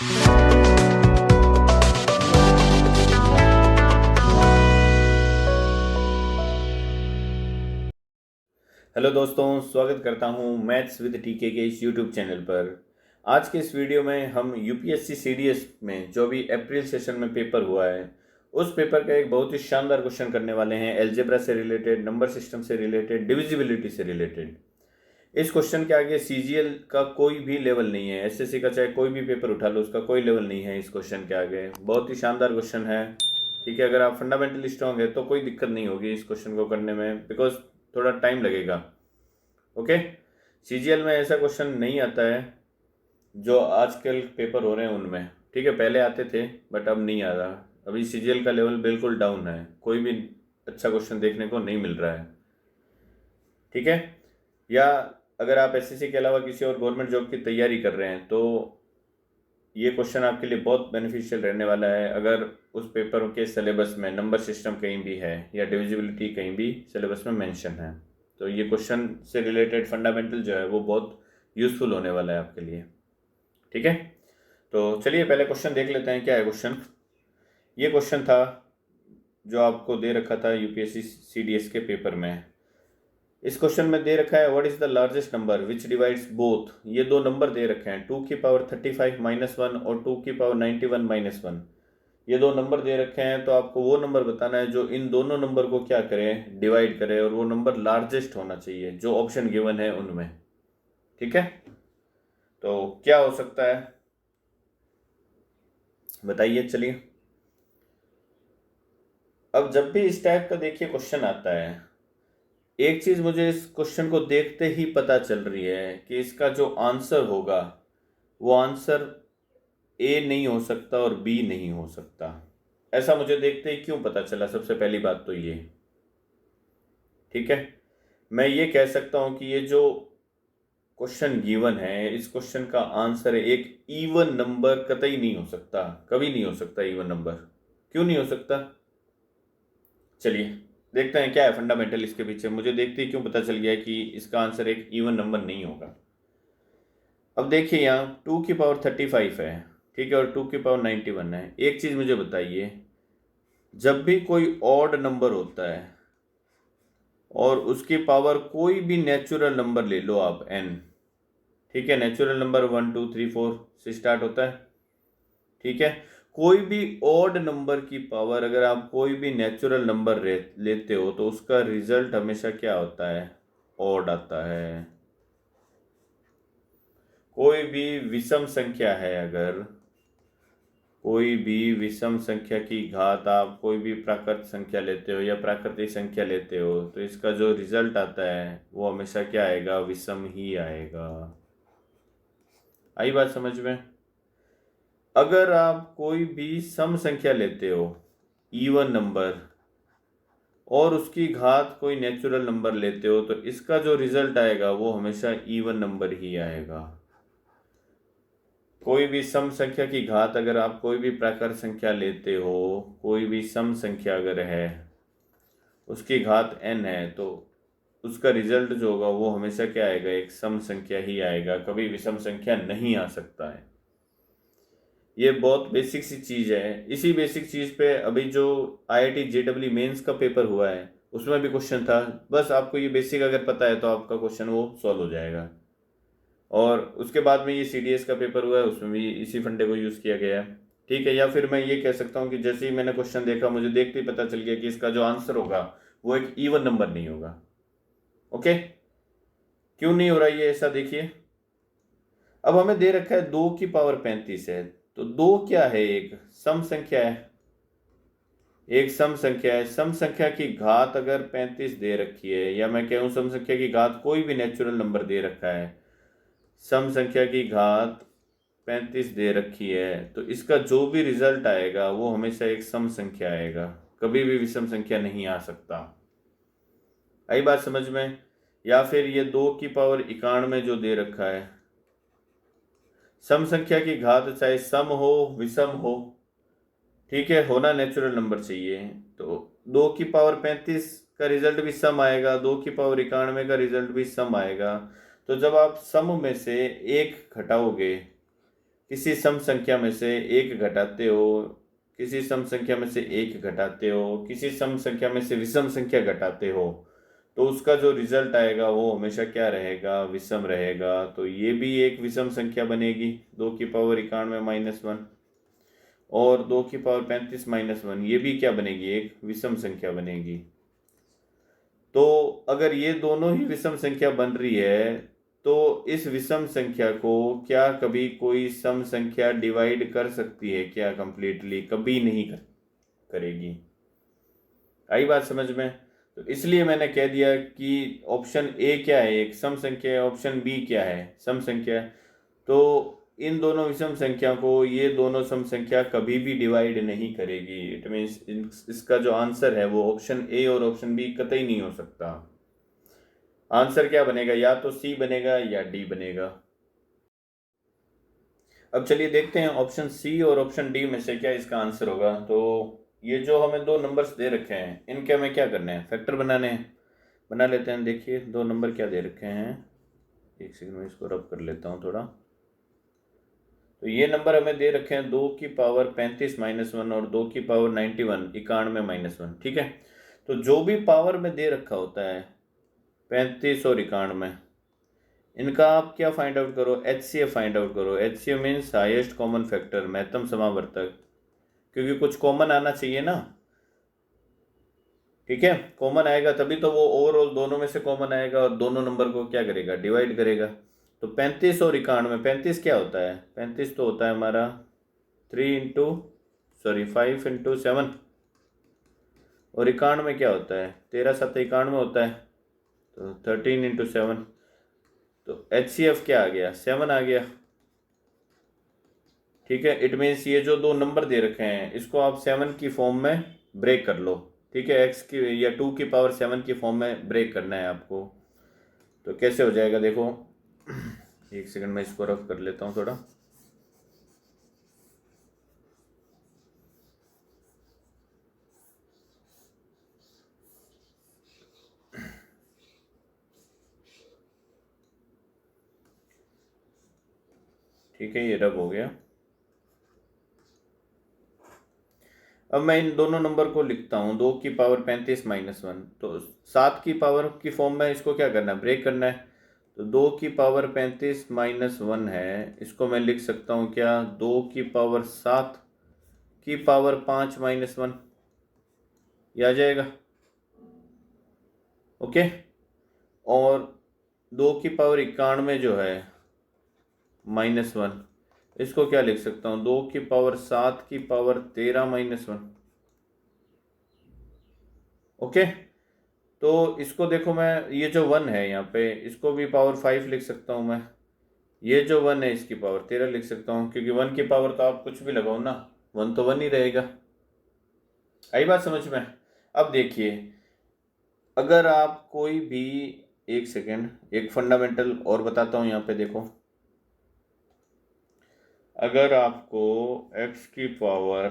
Hello दोस्तों, स्वागत करता हूं मैथ्स विद टीके के इस यूट्यूब चैनल पर। आज के इस वीडियो में हम यूपीएससी सीडीएस में जो भी अप्रैल सेशन में पेपर हुआ है उस पेपर का एक बहुत ही शानदार क्वेश्चन करने वाले हैं। अलजेब्रा से रिलेटेड, नंबर सिस्टम से रिलेटेड, डिविजिबिलिटी से रिलेटेड। इस क्वेश्चन के आगे सीजीएल का कोई भी लेवल नहीं है। एसएससी का चाहे कोई भी पेपर उठा लो, उसका कोई लेवल नहीं है इस क्वेश्चन के आगे। बहुत ही शानदार क्वेश्चन है। ठीक है, अगर आप फंडामेंटली स्ट्रांग है तो कोई दिक्कत नहीं होगी इस क्वेश्चन को करने में, बिकॉज थोड़ा टाइम लगेगा। ओके, सीजीएल में ऐसा क्वेश्चन नहीं आता है जो आजकल पेपर हो रहे हैं उनमें। ठीक है, पहले आते थे बट अब नहीं आ रहा। अभी सीजीएल का लेवल बिल्कुल डाउन है, कोई भी अच्छा क्वेश्चन देखने को नहीं मिल रहा है। ठीक है, या अगर आप एसएससी के अलावा किसी और गवर्नमेंट जॉब की तैयारी कर रहे हैं तो ये क्वेश्चन आपके लिए बहुत बेनिफिशियल रहने वाला है। अगर उस पेपर के सिलेबस में नंबर सिस्टम कहीं भी है या डिविजिबिलिटी कहीं भी सिलेबस में मेंशन है, तो ये क्वेश्चन से रिलेटेड फंडामेंटल जो है वो बहुत यूज़फुल होने वाला है आपके लिए। ठीक है, तो चलिए पहले क्वेश्चन देख लेते हैं। क्या है क्वेश्चन? ये क्वेश्चन था जो आपको दे रखा था यूपीएससी सीडीएस के पेपर में। इस क्वेश्चन में दे रखा है what is the largest number which divides both. ये दो नंबर दे रखे हैं, 2 की पावर 35 माइनस 1 और 2 की पावर 91 माइनस 1। ये दो नंबर दे रखे हैं, तो आपको वो नंबर बताना है जो इन दोनों नंबर को क्या करे, डिवाइड करे, और वो नंबर लार्जेस्ट होना चाहिए जो ऑप्शन गिवन है उनमें। ठीक है, तो क्या हो सकता है बताइए। चलिए, अब जब भी इस टाइप का देखिए क्वेश्चन आता है, एक चीज मुझे इस क्वेश्चन को देखते ही पता चल रही है कि इसका जो आंसर होगा वो आंसर ए नहीं हो सकता और बी नहीं हो सकता। ऐसा मुझे देखते ही क्यों पता चला? सबसे पहली बात तो ये, ठीक है, मैं ये कह सकता हूं कि ये जो क्वेश्चन गिवन है इस क्वेश्चन का आंसर एक इवन नंबर कतई नहीं हो सकता, कभी नहीं हो सकता इवन नंबर। क्यों नहीं हो सकता? चलिए देखते हैं क्या है फंडामेंटल इसके पीछे। मुझे देखते ही क्यों पता चल गया कि इसका आंसर एक इवन नंबर नहीं होगा। अब देखिए, यहाँ 2 की पावर 35 है, ठीक है, और 2 की पावर 91 है। एक चीज मुझे बताइए, जब भी कोई ऑड नंबर होता है और उसकी पावर कोई भी नेचुरल नंबर ले लो आप n, ठीक है, नेचुरल नंबर 1 2 3 4 से स्टार्ट होता है। ठीक है, कोई भी ऑड नंबर की पावर अगर आप कोई भी नेचुरल नंबर लेते हो तो उसका रिजल्ट हमेशा क्या होता है? ऑड आता है। कोई भी विषम संख्या है, अगर कोई भी विषम संख्या की घात आप कोई भी प्राकृत संख्या लेते हो या प्राकृतिक संख्या लेते हो, तो इसका जो रिजल्ट आता है वो हमेशा क्या आएगा? विषम ही आएगा। आई बात समझ में? अगर आप कोई भी सम संख्या लेते हो, इवन नंबर, और उसकी घात कोई नेचुरल नंबर लेते हो, तो इसका जो रिजल्ट आएगा वो हमेशा इवन नंबर ही आएगा। कोई भी सम संख्या की घात अगर आप कोई भी प्राकृत संख्या लेते हो, कोई भी सम संख्या अगर है उसकी घात n है, तो उसका रिजल्ट जो होगा वो हमेशा क्या आएगा? एक सम संख्या ही आएगा, कभी विषम संख्या नहीं आ सकता है। ये बहुत बेसिक सी चीज़ है। इसी बेसिक चीज़ पे अभी जो IIT JEE मेंस का पेपर हुआ है उसमें भी क्वेश्चन था। बस आपको ये बेसिक अगर पता है तो आपका क्वेश्चन वो सॉल्व हो जाएगा। और उसके बाद में ये CDS का पेपर हुआ है, उसमें भी इसी फंडे को यूज़ किया गया है। ठीक है, या फिर मैं ये कह सकता हूँ कि जैसे ही मैंने क्वेश्चन देखा मुझे देखते ही पता चल गया कि इसका जो आंसर होगा वो एक इवन नंबर नहीं होगा। ओके, क्यों नहीं हो रहा ये ऐसा? देखिए, अब हमें दे रखा है 2 की पावर 35 है, तो 2 क्या है? एक सम संख्या है, एक सम संख्या है। सम संख्या की घात अगर 35 दे रखी है, या मैं कहूँ सम संख्या की घात कोई भी नेचुरल नंबर दे रखा है, सम संख्या की घात 35 दे रखी है, तो इसका जो भी रिजल्ट आएगा वो हमेशा एक सम संख्या आएगा, कभी भी विषम संख्या नहीं आ सकता। आई बात समझ में? या फिर ये 2 की पावर 91 जो दे रखा है, सम संख्या की घात चाहे सम हो विषम हो, ठीक है, होना नेचुरल नंबर चाहिए, तो 2 की पावर 35 का रिजल्ट भी सम आएगा, 2 की पावर 91 का रिजल्ट भी सम आएगा। तो जब आप सम में से एक घटाओगे, किसी सम संख्या में से एक घटाते हो, किसी सम संख्या में से एक घटाते हो, किसी सम संख्या में से विषम संख्या घटाते हो, तो उसका जो रिजल्ट आएगा वो हमेशा क्या रहेगा, विषम रहेगा। तो ये भी एक विषम संख्या बनेगी, 2⁻91 -1, और 2⁻35 -1 ये भी क्या बनेगी, एक विषम संख्या बनेगी। तो अगर ये दोनों ही विषम संख्या बन रही है तो इस विषम संख्या को क्या कभी कोई सम संख्या डिवाइड कर सकती है क्या? कंप्लीटली कभी नहीं करेगी। आई बात समझ में? तो इसलिए मैंने कह दिया कि ऑप्शन ए क्या है, एक सम संख्या है, ऑप्शन बी क्या है, सम संख्या है। तो इन दोनों विषम संख्या को ये दोनों सम संख्या कभी भी डिवाइड नहीं करेगी। इट मीन्स इसका जो आंसर है वो ऑप्शन ए और ऑप्शन बी कतई नहीं हो सकता। आंसर क्या बनेगा, या तो सी बनेगा या डी बनेगा। अब चलिए देखते हैं ऑप्शन सी और ऑप्शन डी में से क्या इसका आंसर होगा। तो ये जो हमें दो नंबर्स दे रखे हैं इनके हमें क्या करने हैं, फैक्टर बनाने हैं। बना लेते हैं। देखिए दो नंबर क्या दे रखे हैं, एक सेकंड में इसको रब कर लेता हूँ थोड़ा। तो ये नंबर हमें दे रखे हैं 2⁻35 -1 और 2⁻91 91 -1। ठीक है, तो जो भी पावर में दे रखा होता है 35 और 91, इनका आप क्या फाइंड आउट करो, HCF फाइंड आउट करो। HCF means highest common factor, महत्तम समावर्तक, क्योंकि कुछ कॉमन आना चाहिए ना। ठीक है, कॉमन आएगा तभी तो वो ओवरऑल दोनों में से कॉमन आएगा और दोनों नंबर को क्या करेगा, डिवाइड करेगा। तो 35 और 91, 35 क्या होता है, 35 तो होता है हमारा 5 × 7, और 91 क्या होता है, 13 7 91 होता है, तो 13 × 7। तो HCF क्या आ गया, 7 आ गया। ठीक है, इट मीन्स ये जो दो नंबर दे रखे हैं इसको आप 7 की फॉर्म में ब्रेक कर लो। ठीक है, x की या 2⁻7 की फॉर्म में ब्रेक करना है आपको। तो कैसे हो जाएगा देखो, एक सेकंड में इसको रफ कर लेता हूँ थोड़ा। ठीक है, ये रब हो गया। अब मैं इन दोनों नंबर को लिखता हूँ 2⁻35 -1। तो 7 की पावर की फॉर्म में इसको क्या करना है, ब्रेक करना है। तो 2⁻35 -1 है, इसको मैं लिख सकता हूँ क्या, 2⁻7 की पावर 5 -1, ये आ जाएगा। ओके, और 2⁻91 जो है -1, इसको क्या लिख सकता हूँ, 2⁻7 की पावर 13 -1। ओके, तो इसको देखो, मैं ये जो 1 है यहाँ पे इसको भी पावर 5 लिख सकता हूँ मैं। ये जो 1 है इसकी पावर 13 लिख सकता हूँ, क्योंकि 1 की पावर तो आप कुछ भी लगाओ ना, 1 तो 1 ही रहेगा। आई बात समझ में? अब देखिए, अगर आप कोई भी, एक सेकेंड, एक फंडामेंटल और बताता हूँ यहाँ पे देखो। अगर आपको x की पावर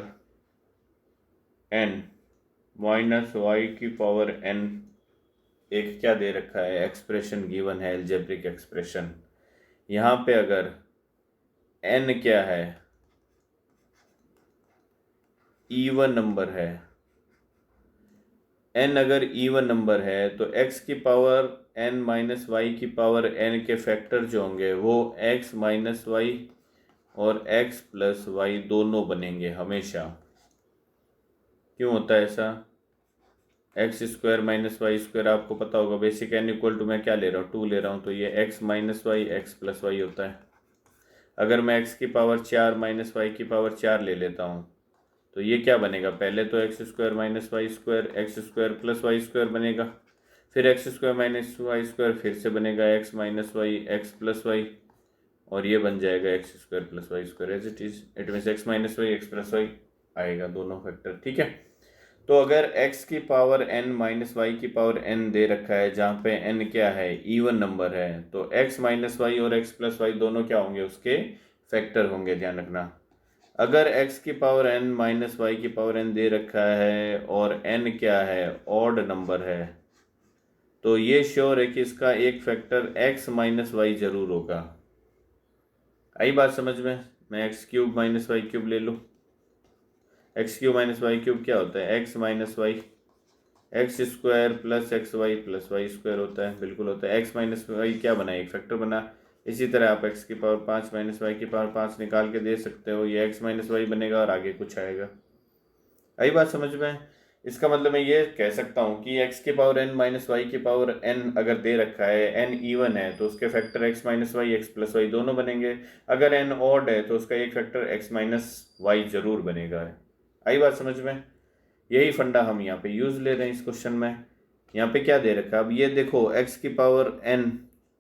n माइनस y की पावर n एक क्या दे रखा है, एक्सप्रेशन गिवन है, एल्जेब्रिक एक्सप्रेशन। यहाँ पे अगर n क्या है, इवन नंबर है, n अगर इवन नंबर है तो x की पावर n माइनस वाई की पावर n के फैक्टर जो होंगे वो x माइनस वाई और x प्लस वाई दोनों बनेंगे हमेशा। क्यों होता है ऐसा, x² माइनस वाई स्क्वायर आपको पता होगा, बेसिक n इक्वल टू मैं क्या ले रहा हूँ, 2 ले रहा हूँ, तो ये x minus y x plus y होता है। अगर मैं x की पावर 4 माइनस वाई की पावर 4 ले लेता हूँ तो ये क्या बनेगा, पहले तो x² minus y square x² plus y square बनेगा, फिर x² माइनस वाई स्क्वायर फिर से बनेगा x minus y x plus y, और ये बन जाएगा x² plus y square as it is. It means x minus y x plus y आएगा दोनों फैक्टर। ठीक है, तो अगर x की पावर n माइनस वाई की पावर n दे रखा है जहाँ पे n क्या है, इवन नंबर है, तो x माइनस वाई और x प्लस वाई दोनों क्या होंगे, उसके फैक्टर होंगे, ध्यान रखना। अगर x की पावर n माइनस वाई की पावर n दे रखा है और n क्या है, ऑड नंबर है, तो ये श्योर है कि इसका एक फैक्टर x माइनस वाई जरूर होगा। आई बात समझ में? मैं x cube minus y cube ले लूँ। X cube minus y cube क्या होता है? X minus y, x square plus y square होता है, बिल्कुल होता है। एक्स माइनस वाई क्या बना? एक फैक्टर बना। इसी तरह आप एक्स की पावर 5 माइनस वाई की पावर 5 निकाल के दे सकते हो, ये एक्स माइनस वाई बनेगा और आगे कुछ आएगा। आई बात समझ में? इसका मतलब मैं ये कह सकता हूँ कि एक्स की पावर एन माइनस वाई की पावर एन अगर दे रखा है, एन इवन है तो उसके factor x minus y x plus y दोनों बनेंगे। अगर एन ऑड है तो उसका एक फैक्टर एक्स माइनस वाई जरूर बनेगा। आई बात समझ में? यही फंडा हम यहाँ पे यूज ले रहे हैं इस क्वेश्चन में। यहाँ पे क्या दे रखा है? अब ये देखो, एक्स की पावर एन,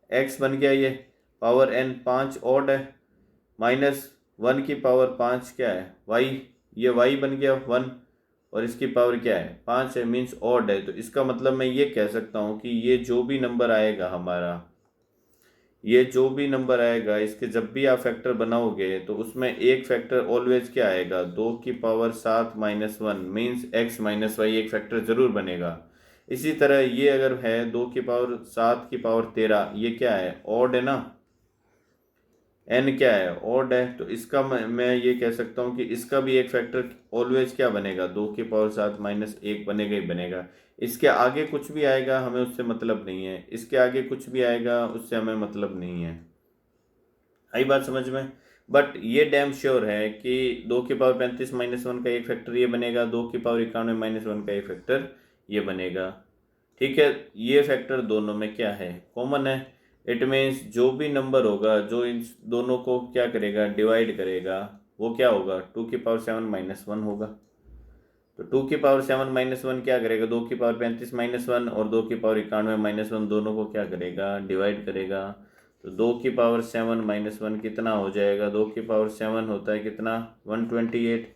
एक्स बन गया ये, पावर एन 5 ऑड है, माइनस 1 की पावर 5 क्या है? वाई, ये वाई बन गया 1, और इसकी पावर क्या है? 5 है, मीन्स ऑड है। तो इसका मतलब मैं ये कह सकता हूँ कि ये जो भी नंबर आएगा हमारा, ये जो भी नंबर आएगा इसके जब भी आप फैक्टर बनाओगे तो उसमें एक फैक्टर ऑलवेज क्या आएगा? 2 की power 7 minus 1, means x minus y एक फैक्टर जरूर बनेगा। इसी तरह ये अगर है 2 की पावर 7 की पावर 13, ये क्या है? ऑड है ना, एन क्या है? ऑड है। तो इसका मैं ये कह सकता हूँ कि इसका भी एक फैक्टर ऑलवेज क्या बनेगा? 2 की पावर 7 माइनस 1 बनेगा ही बनेगा। इसके आगे कुछ भी आएगा हमें उससे मतलब नहीं है, इसके आगे कुछ भी आएगा उससे हमें मतलब नहीं है। आई बात समझ में? बट ये डैम श्योर है कि 2 की पावर 35 माइनस 1 का एक फैक्टर ये बनेगा, 2 की पावर 91 माइनस 1 का एक फैक्टर ये बनेगा। ठीक है, ये फैक्टर दोनों में क्या है? कॉमन है। इट मीन्स जो भी नंबर होगा जो इन दोनों को क्या करेगा? डिवाइड करेगा, वो क्या होगा? 2 की पावर 7 माइनस 1 होगा। तो 2 की पावर 7 माइनस 1 क्या करेगा? 2 की पावर 35 माइनस 1 और 2 की पावर 91 माइनस 1 दोनों को क्या करेगा? डिवाइड करेगा। तो 2 की पावर 7 माइनस 1 कितना हो जाएगा? 2 की पावर 7 होता है कितना? 128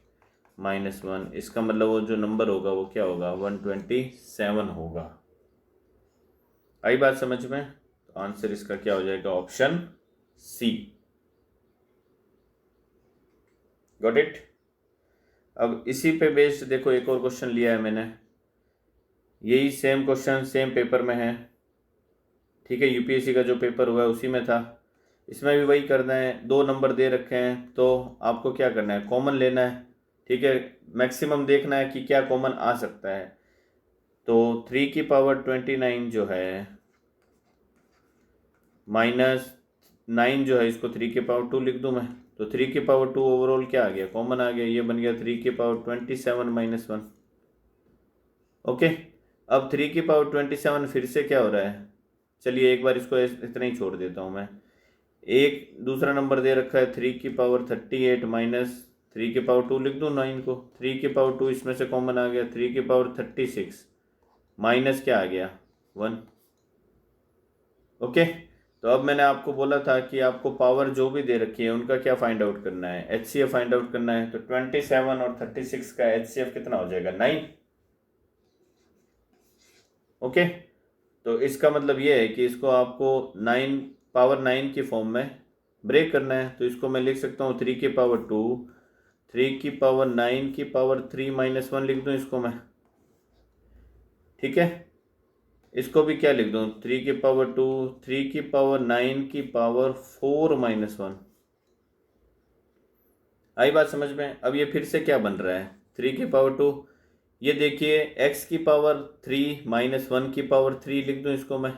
माइनस 1, इसका मतलब वो जो नंबर होगा वो क्या होगा? 127 होगा। आई बात समझ में? तो आंसर इसका क्या हो जाएगा? Option c. Got it? अब इसी पे बेस्ड देखो एक और क्वेश्चन लिया है मैंने, यही सेम क्वेश्चन सेम पेपर में है। ठीक है, यूपीएससी का जो पेपर हुआ है उसी में था, इसमें भी वही करना है। 2 नंबर दे रखे हैं तो आपको क्या करना है? कॉमन लेना है। ठीक है, मैक्सिमम देखना है कि क्या कॉमन आ सकता है। तो 3 की पावर 29 जो है माइनस 9 जो है, इसको 3 की पावर 2 लिख दूं मैं। तो 3 की पावर 2 ओवरऑल क्या आ गया? कॉमन आ गया, ये बन गया 3 की पावर 27 माइनस 1। ओके, अब 3 की पावर 27 फिर से क्या हो रहा है? चलिए एक बार इसको इतना ही छोड़ देता हूँ मैं। एक दूसरा नंबर दे रखा है 3 की पावर 38 माइनस 3 की पावर 2 लिख दूँ 9 को। 3 की पावर 2 इसमें से कॉमन आ गया, 3 की पावर 36 माइनस क्या आ गया? 1। ओके, तो अब मैंने आपको बोला था कि आपको पावर जो भी दे रखी है उनका क्या फाइंड आउट करना है? एचसीएफ फाइंड आउट करना है। तो 27 और 36 का एचसीएफ कितना हो जाएगा? 9। ओके, तो इसका मतलब ये है कि इसको आपको 9 पावर 9 की फॉर्म में ब्रेक करना है। तो इसको मैं लिख सकता हूँ 3 की पावर 2, 3 की पावर 9 की पावर 3 माइनस 1 लिख दूँ इसको मैं। ठीक है, इसको भी क्या लिख दूँ? 3 की पावर 2, 3 की पावर 9 की पावर 4 माइनस 1। आई बात समझ में? अब ये फिर से क्या बन रहा है? 3 की पावर 2, ये देखिए x की पावर 3 माइनस 1 की पावर 3 लिख दूँ इसको मैं।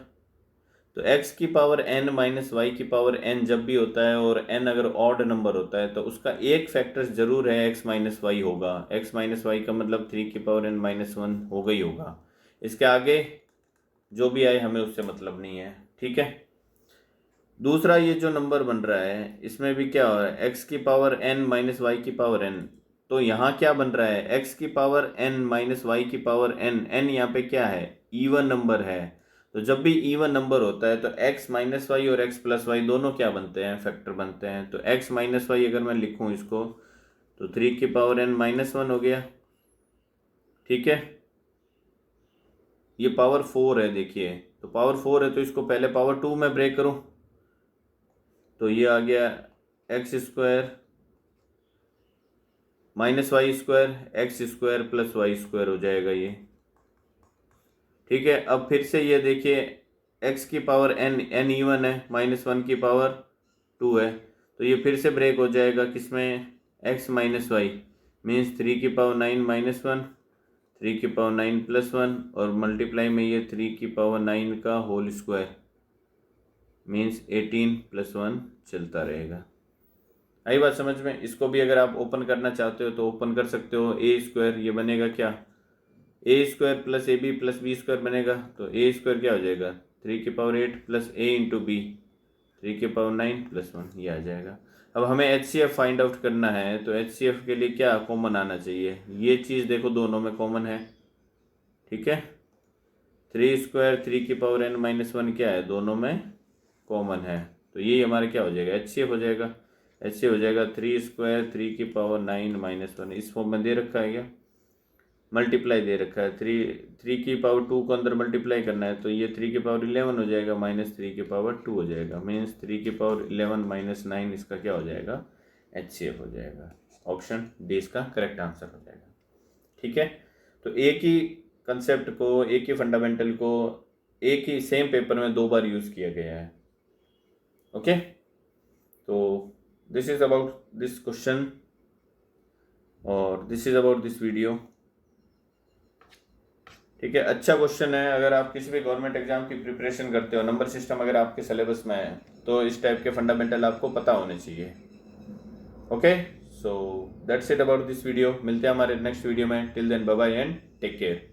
तो x की पावर n माइनस वाई की पावर n जब भी होता है और n अगर ऑड नंबर होता है तो उसका एक फैक्टर जरूर है x माइनस वाई होगा। x माइनस वाई का मतलब 3 की पावर n माइनस 1 होगा ही होगा। इसके आगे जो भी आए हमें उससे मतलब नहीं है। ठीक है, दूसरा ये जो नंबर बन रहा है इसमें भी क्या हो रहा है? x की पावर n माइनस वाई की पावर n। तो यहाँ क्या बन रहा है? x की पावर n माइनस वाई की पावर n, n यहाँ पे क्या है? इवन नंबर है। तो जब भी इवन नंबर होता है तो x माइनस वाई और x प्लस वाई दोनों क्या बनते हैं? फैक्टर बनते हैं। तो x माइनस वाई अगर मैं लिखूँ इसको तो 3 की पावर n माइनस 1 हो गया। ठीक है, ये पावर 4 है देखिए, तो पावर 4 है तो इसको पहले पावर 2 में ब्रेक करूँ तो ये आ गया x square minus y square, x square plus y square हो जाएगा ये। ठीक है, अब फिर से ये देखिए x की पावर n, n इवन है, माइनस 1 की पावर 2 है। तो ये फिर से ब्रेक हो जाएगा किसमें, x माइनस वाई मीन्स 3 की पावर 9 माइनस 1, 3 की पावर 9 प्लस 1 और मल्टीप्लाई में ये 3 की पावर 9 का होल स्क्वायर मीन्स 18 प्लस 1 चलता रहेगा। आई बात समझ में। इसको भी अगर आप ओपन करना चाहते हो तो ओपन कर सकते हो। ए स्क्वायर ये बनेगा क्या, A square plus A B plus B square बनेगा, तो ए स्क्वायर क्या हो जाएगा 3 की power 8 plus A into B 3 की पावर 9 प्लस 1 ये आ जाएगा। अब हमें H C F find out करना है, तो एच सी एफ के लिए क्या कॉमन आना चाहिए, ये चीज़ देखो दोनों में कॉमन है, ठीक है। 3 स्क्वायर 3 की पावर n माइनस 1 क्या है, दोनों में कॉमन है, तो ये हमारा क्या हो जाएगा एच सी एफ हो जाएगा। एच सी हो जाएगा 3 स्क्वायर 3 की पावर 9 माइनस 1, इस फॉर्म में दे रखा है क्या, मल्टीप्लाई दे रखा है, 3 की पावर 2 को अंदर मल्टीप्लाई करना है, तो ये 3 की पावर 11 हो जाएगा माइनस 3 की पावर 2 हो जाएगा, मीन्स 3 की पावर 11 माइनस 9 इसका क्या हो जाएगा एच सी एफ हो जाएगा। ऑप्शन डी इसका करेक्ट आंसर हो जाएगा, ठीक है। तो एक ही कंसेप्ट को, एक ही फंडामेंटल को एक ही सेम पेपर में 2 बार यूज़ किया गया है, ओके। तो this is about this question और this is about this video, ठीक है। अच्छा क्वेश्चन है, अगर आप किसी भी गवर्नमेंट एग्जाम की प्रिपरेशन करते हो, नंबर सिस्टम अगर आपके सिलेबस में है, तो इस टाइप के फंडामेंटल आपको पता होने चाहिए, okay. So that's it about this video. मिलते हैं हमारे नेक्स्ट वीडियो में। Till then bye bye and take care.